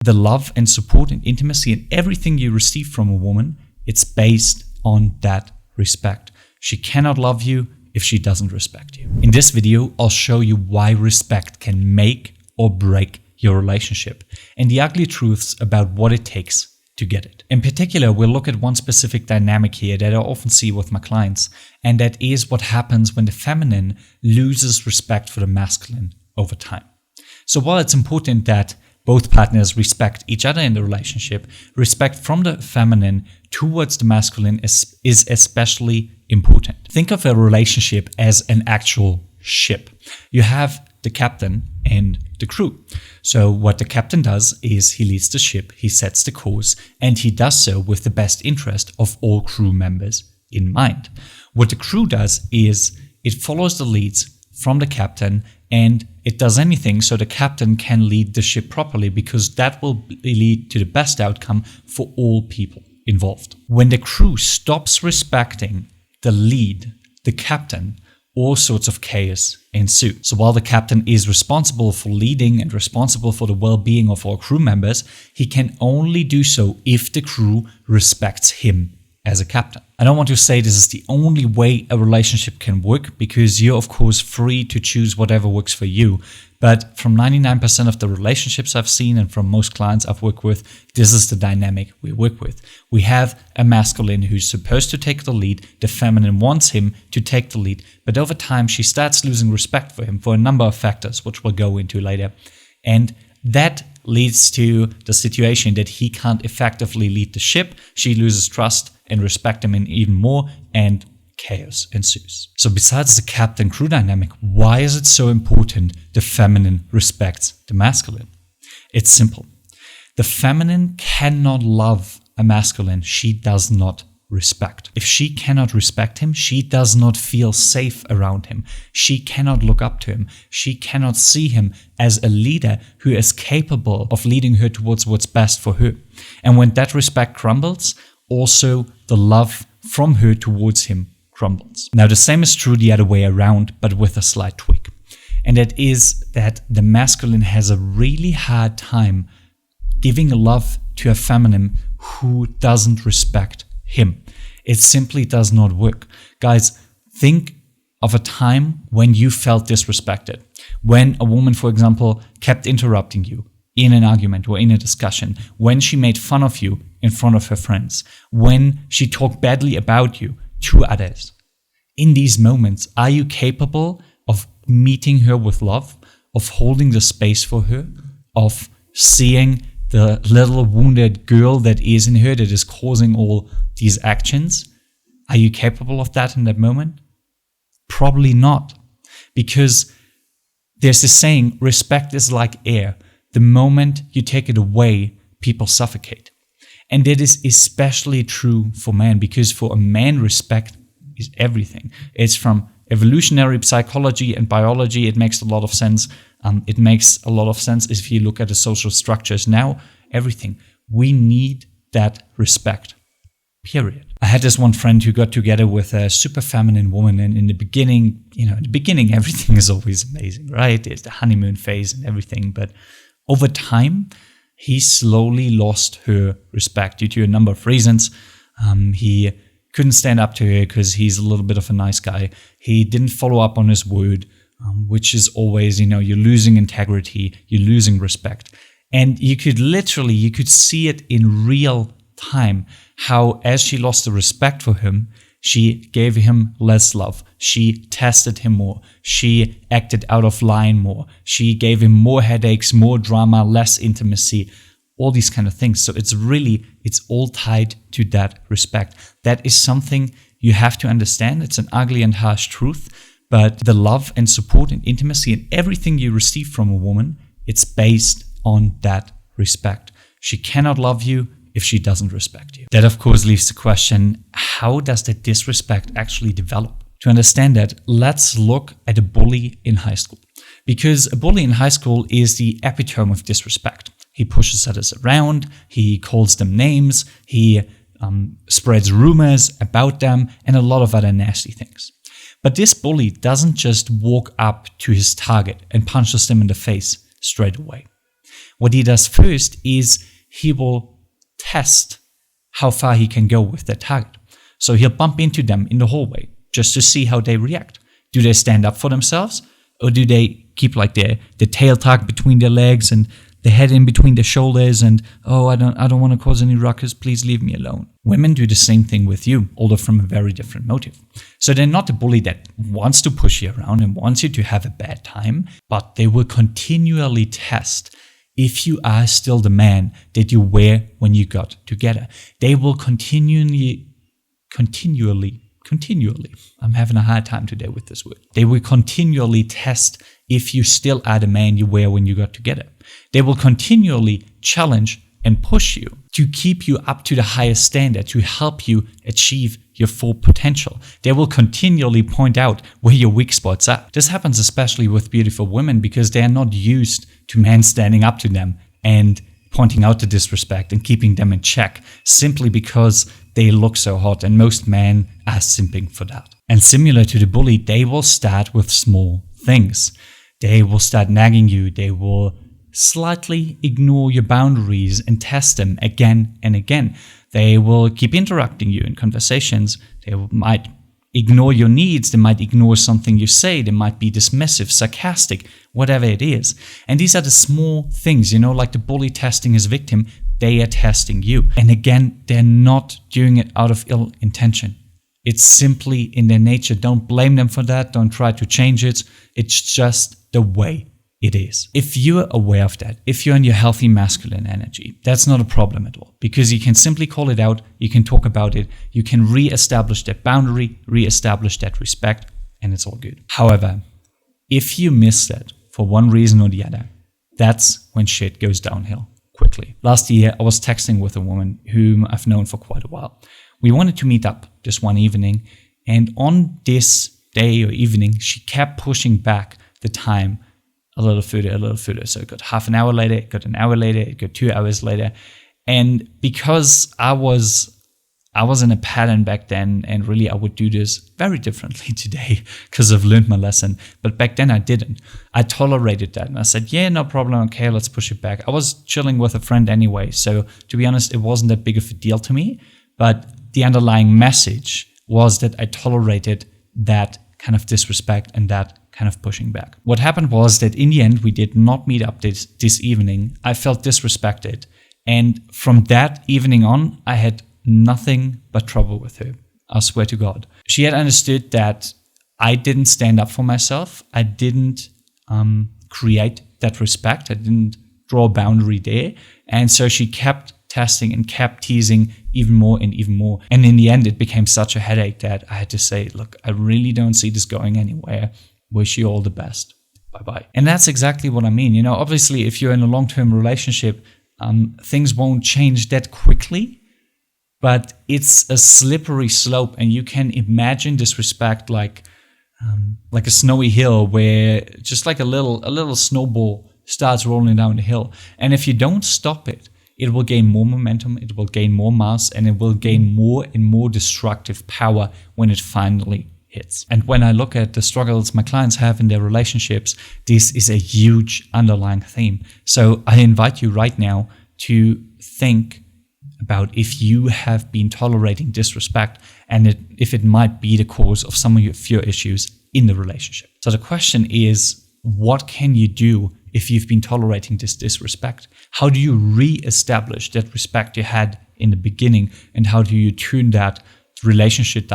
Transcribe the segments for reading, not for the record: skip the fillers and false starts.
The love and support and intimacy and everything you receive from a woman, it's based on that respect. She cannot love you if she doesn't respect you. In this video, I'll show you why respect can make or break your relationship and the ugly truths about what it takes to get it. In particular, we'll look at one specific dynamic here that I often see with my clients, and that is what happens when the feminine loses respect for the masculine over time. So while it's important that both partners respect each other in the relationship, respect from the feminine towards the masculine is especially important. Think of a relationship as an actual ship. You have the captain and the crew. So what the captain does is he leads the ship, he sets the course, and he does so with the best interest of all crew members in mind. What the crew does is it follows the leads from the captain, and it does anything so the captain can lead the ship properly, because that will lead to the best outcome for all people involved. When the crew stops respecting the lead, the captain, all sorts of chaos ensue. So while the captain is responsible for leading and responsible for the well-being of all crew members, he can only do so if the crew respects him as a captain. I don't want to say this is the only way a relationship can work, because you're of course free to choose whatever works for you. But from 99% of the relationships I've seen and from most clients I've worked with, this is the dynamic we work with. We have a masculine who's supposed to take the lead. The feminine wants him to take the lead. But over time, she starts losing respect for him for a number of factors, which we'll go into later. And that leads to the situation that he can't effectively lead the ship. She loses trust and respect him even more, and chaos ensues. So besides the captain-crew dynamic, why is it so important the feminine respects the masculine? It's simple. The feminine cannot love a masculine she does not respect. If she cannot respect him, she does not feel safe around him. She cannot look up to him. She cannot see him as a leader who is capable of leading her towards what's best for her. And when that respect crumbles, also the love from her towards him crumbles. Now, the same is true the other way around, but with a slight tweak. And that is that the masculine has a really hard time giving love to a feminine who doesn't respect him. It simply does not work. Guys, think of a time when you felt disrespected. When a woman, for example, kept interrupting you in an argument or in a discussion, when she made fun of you in front of her friends, when she talked badly about you to others. In these moments, are you capable of meeting her with love, of holding the space for her, of seeing the little wounded girl that is in her that is causing all these actions? Are you capable of that in that moment? Probably not. Because there's this saying, respect is like air. The moment you take it away, people suffocate. And that is especially true for men, because for a man, respect is everything. It's from evolutionary psychology and biology. It makes a lot of sense. It makes a lot of sense if you look at the social structures now, everything. We need that respect, period. I had this one friend who got together with a super feminine woman, and in the beginning, everything is always amazing, right? There's the honeymoon phase and everything, but over time, he slowly lost her respect due to a number of reasons. He couldn't stand up to her because he's a little bit of a nice guy. He didn't follow up on his word, which is always, you're losing integrity, you're losing respect. And you could see it in real time, how as she lost the respect for him, she gave him less love. She tested him more. She acted out of line more. She gave him more headaches, more drama, less intimacy, all these kind of things. So it's all tied to that respect. That is something you have to understand. It's an ugly and harsh truth, but the love and support and intimacy and everything you receive from a woman, it's based on that respect. She cannot love you if she doesn't respect you. That of course leaves the question, how does that disrespect actually develop? To understand that, let's look at a bully in high school. Because a bully in high school is the epitome of disrespect. He pushes others around, he calls them names, he spreads rumors about them, and a lot of other nasty things. But this bully doesn't just walk up to his target and punches them in the face straight away. What he does first is he will test how far he can go with that target. So he'll bump into them in the hallway just to see how they react. Do they stand up for themselves, or do they keep like the tail tucked between their legs and the head in between their shoulders and, oh, I don't want to cause any ruckus, please leave me alone. Women do the same thing with you, although from a very different motive. So they're not the bully that wants to push you around and wants you to have a bad time, but they will continually test if you are still the man that you were when you got together. They will continually, I'm having a hard time today with this word. They will continually test if you still are the man you were when you got together. They will continually challenge and push you to keep you up to the highest standard, to help you achieve your full potential. They will continually point out where your weak spots are. This happens especially with beautiful women because they are not used to men standing up to them and pointing out the disrespect and keeping them in check simply because they look so hot, and most men are simping for that. And similar to the bully, they will start with small things. They will start nagging you. They will slightly ignore your boundaries and test them again and again. They will keep interrupting you in conversations. They might ignore your needs. They might ignore something you say. They might be dismissive, sarcastic, whatever it is. And these are the small things, like the bully testing his victim. They are testing you. And again, they're not doing it out of ill intention. It's simply in their nature. Don't blame them for that. Don't try to change it. It's just the way it is. If you're aware of that, if you're in your healthy masculine energy, that's not a problem at all, because you can simply call it out, you can talk about it, you can re-establish that boundary, re-establish that respect, and it's all good. However, if you miss that for one reason or the other, that's when shit goes downhill quickly. Last year, I was texting with a woman whom I've known for quite a while. We wanted to meet up this one evening, and on this day or evening, she kept pushing back the time a little further. So it got half an hour later, it got an hour later, it got 2 hours later. And because I was in a pattern back then, and really I would do this very differently today because I've learned my lesson. But back then I didn't. I tolerated that. And I said, yeah, no problem. Okay, let's push it back. I was chilling with a friend anyway. So to be honest, it wasn't that big of a deal to me. But the underlying message was that I tolerated that kind of disrespect and that kind of pushing back. What happened was that in the end, we did not meet up this evening. I felt disrespected. And from that evening on, I had nothing but trouble with her. I swear to God. She had understood that I didn't stand up for myself. I didn't create that respect. I didn't draw a boundary there. And so she kept testing and kept teasing even more and even more. And in the end, it became such a headache that I had to say, look, I really don't see this going anywhere. Wish you all the best. Bye-bye. And that's exactly what I mean. Obviously, if you're in a long-term relationship, things won't change that quickly, but it's a slippery slope, and you can imagine disrespect like a snowy hill where just like a little snowball starts rolling down the hill. And if you don't stop it, it will gain more momentum, it will gain more mass, and it will gain more and more destructive power when it finally hits. And when I look at the struggles my clients have in their relationships, this is a huge underlying theme. So I invite you right now to think about if you have been tolerating disrespect and if it might be the cause of some of your issues in the relationship. So the question is, what can you do if you've been tolerating this disrespect? How do you re-establish that respect you had in the beginning, and how do you turn that relationship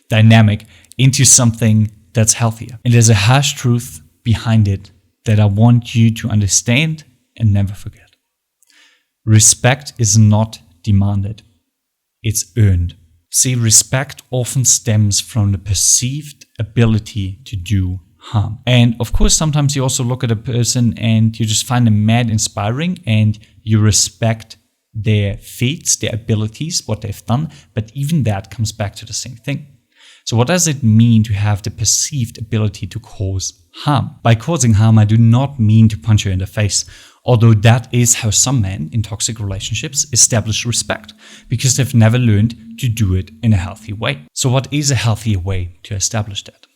dynamic into something that's healthier? And there's a harsh truth behind it that I want you to understand and never forget. Respect is not demanded, it's earned. See, respect often stems from the perceived ability to do harm. And of course, sometimes you also look at a person and you just find them mad inspiring and you respect their feats, their abilities, what they've done. But even that comes back to the same thing. So what does it mean to have the perceived ability to cause harm? By causing harm, I do not mean to punch you in the face, although that is how some men in toxic relationships establish respect, because they've never learned to do it in a healthy way. So what is a healthier way to establish that?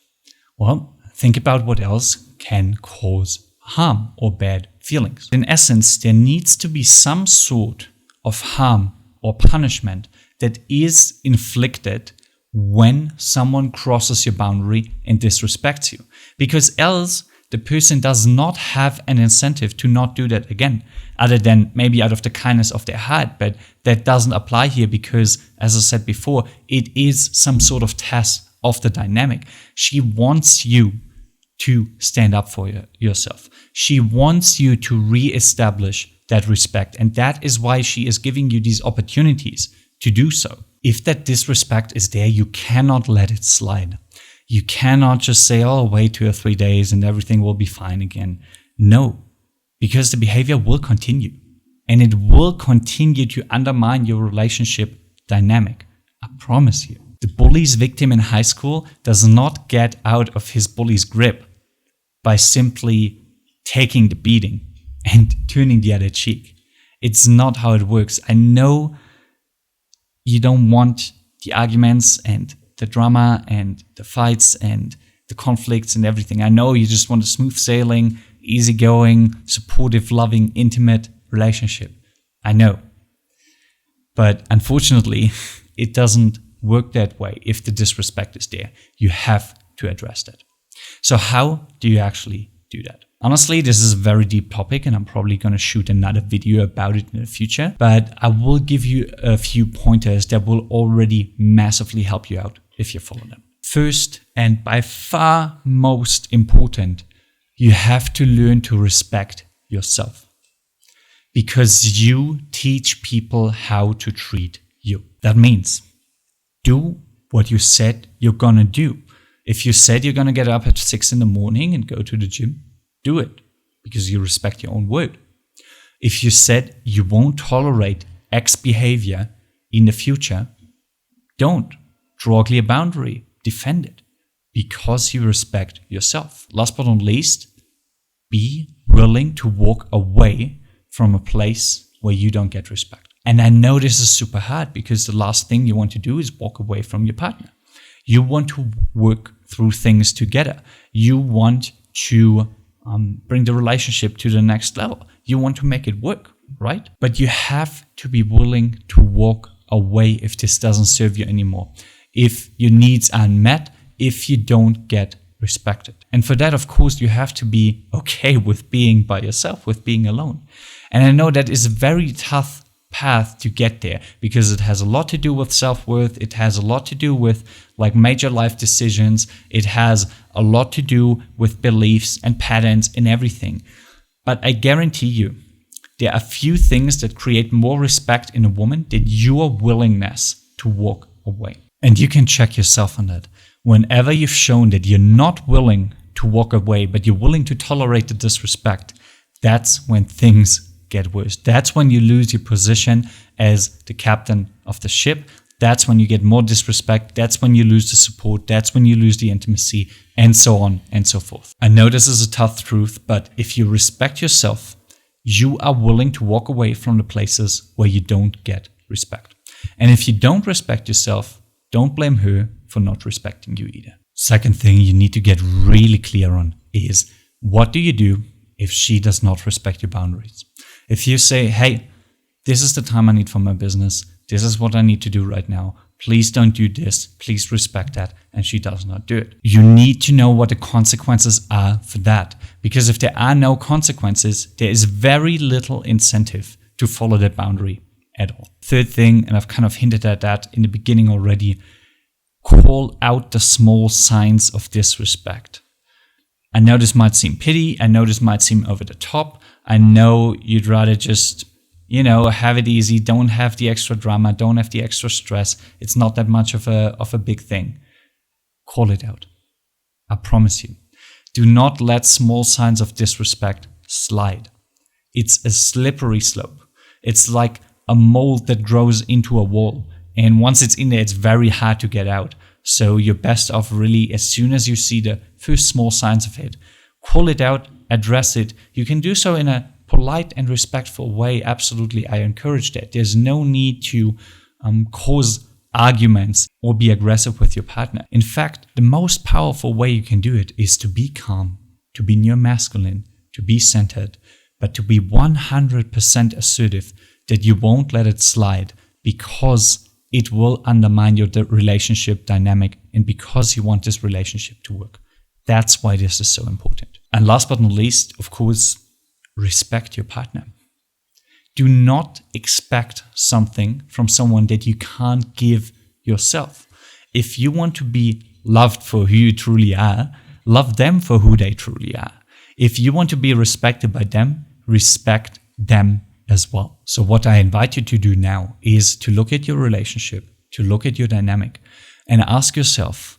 Well, think about what else can cause harm or bad feelings. In essence, there needs to be some sort of harm or punishment that is inflicted when someone crosses your boundary and disrespects you, because else the person does not have an incentive to not do that again, other than maybe out of the kindness of their heart. But that doesn't apply here because, as I said before, it is some sort of test of the dynamic. She wants you to stand up for yourself. She wants you to reestablish that respect, and that is why she is giving you these opportunities to do so. If that disrespect is there, you cannot let it slide. You cannot just say, oh, wait 2 or 3 days and everything will be fine again. No, because the behavior will continue, and it will continue to undermine your relationship dynamic. I promise you. The bully's victim in high school does not get out of his bully's grip by simply taking the beating and turning the other cheek. It's not how it works. I know you don't want the arguments and the drama and the fights and the conflicts and everything. I know you just want a smooth sailing, easygoing, supportive, loving, intimate relationship. I know. But unfortunately, it doesn't work that way if the disrespect is there. You have to address that. So how do you actually do that? Honestly, this is a very deep topic, and I'm probably going to shoot another video about it in the future, but I will give you a few pointers that will already massively help you out if you follow them. First, and by far most important, you have to learn to respect yourself, because you teach people how to treat you. That means do what you said you're going to do. If you said you're going to get up at 6 in the morning and go to the gym, do it, because you respect your own word. If you said you won't tolerate X behavior in the future, don't. Draw a clear boundary. Defend it, because you respect yourself. Last but not least, be willing to walk away from a place where you don't get respect. And I know this is super hard, because the last thing you want to do is walk away from your partner. You want to work through things together. You want to bring the relationship to the next level. You want to make it work, right? But you have to be willing to walk away if this doesn't serve you anymore, if your needs aren't met, if you don't get respected. And for that, of course, you have to be okay with being by yourself, with being alone. And I know that is a very tough path to get there, because it has a lot to do with self-worth. It has a lot to do with like major life decisions. It has a lot to do with beliefs and patterns and everything. But I guarantee you, there are few things that create more respect in a woman than your willingness to walk away. And you can check yourself on that. Whenever you've shown that you're not willing to walk away, but you're willing to tolerate the disrespect, that's when things get worse. That's when you lose your position as the captain of the ship. That's when you get more disrespect. That's when you lose the support. That's when you lose the intimacy, and so on and so forth. I know this is a tough truth, but if you respect yourself, you are willing to walk away from the places where you don't get respect. And if you don't respect yourself, don't blame her for not respecting you either. Second thing you need to get really clear on is, what do you do if she does not respect your boundaries? If you say, hey, this is the time I need for my business, this is what I need to do right now, please don't do this, please respect that, and she does not do it, you need to know what the consequences are for that. Because if there are no consequences, there is very little incentive to follow that boundary at all. Third thing, and I've kind of hinted at that in the beginning already, call out the small signs of disrespect. I know this might seem petty, I know this might seem over the top, I know you'd rather just, have it easy, don't have the extra drama, don't have the extra stress. It's not that much of a big thing. Call it out. I promise you. Do not let small signs of disrespect slide. It's a slippery slope. It's like a mold that grows into a wall. And once it's in there, it's very hard to get out. So you're best off really, as soon as you see the first small signs of it, call it out, address it. You can do so in a polite and respectful way. Absolutely, I encourage that. There's no need to cause arguments or be aggressive with your partner. In fact, the most powerful way you can do it is to be calm, to be neuromasculine, to be centered, but to be 100% assertive that you won't let it slide because it will undermine your relationship dynamic and because you want this relationship to work. That's why this is so important. And last but not least, of course, respect your partner. Do not expect something from someone that you can't give yourself. If you want to be loved for who you truly are, love them for who they truly are. If you want to be respected by them, respect them as well. So what I invite you to do now is to look at your relationship, to look at your dynamic, and ask yourself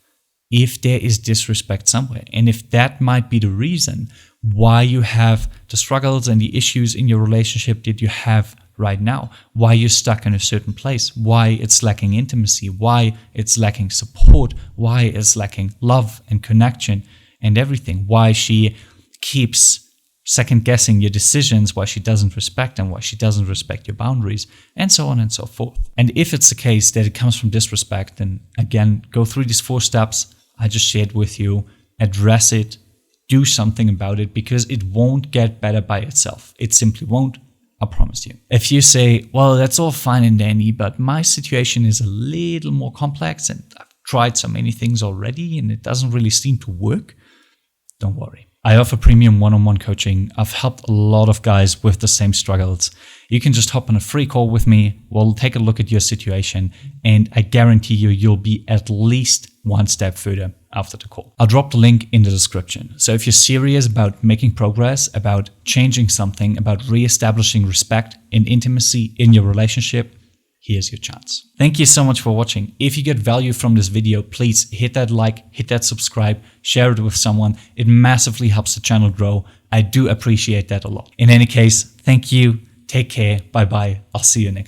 if there is disrespect somewhere. And if that might be the reason why you have the struggles and the issues in your relationship that you have right now, why you're stuck in a certain place, why it's lacking intimacy, why it's lacking support, why it's lacking love and connection and everything, why she keeps second guessing your decisions, why she doesn't respect them, why she doesn't respect your boundaries, and so on and so forth. And if it's the case that it comes from disrespect, then again, go through these 4 steps I just shared with you, address it, do something about it, because it won't get better by itself. It simply won't, I promise you. If you say, well, that's all fine and dandy, but my situation is a little more complex and I've tried so many things already and it doesn't really seem to work, don't worry. I offer premium one-on-one coaching. I've helped a lot of guys with the same struggles. You can just hop on a free call with me. We'll take a look at your situation and I guarantee you, you'll be at least 1 step further after the call. I'll drop the link in the description. So if you're serious about making progress, about changing something, about reestablishing respect and intimacy in your relationship, here's your chance. Thank you so much for watching. If you get value from this video, please hit that like, hit that subscribe, share it with someone. It massively helps the channel grow. I do appreciate that a lot. In any case, thank you. Take care. Bye-bye. I'll see you next time.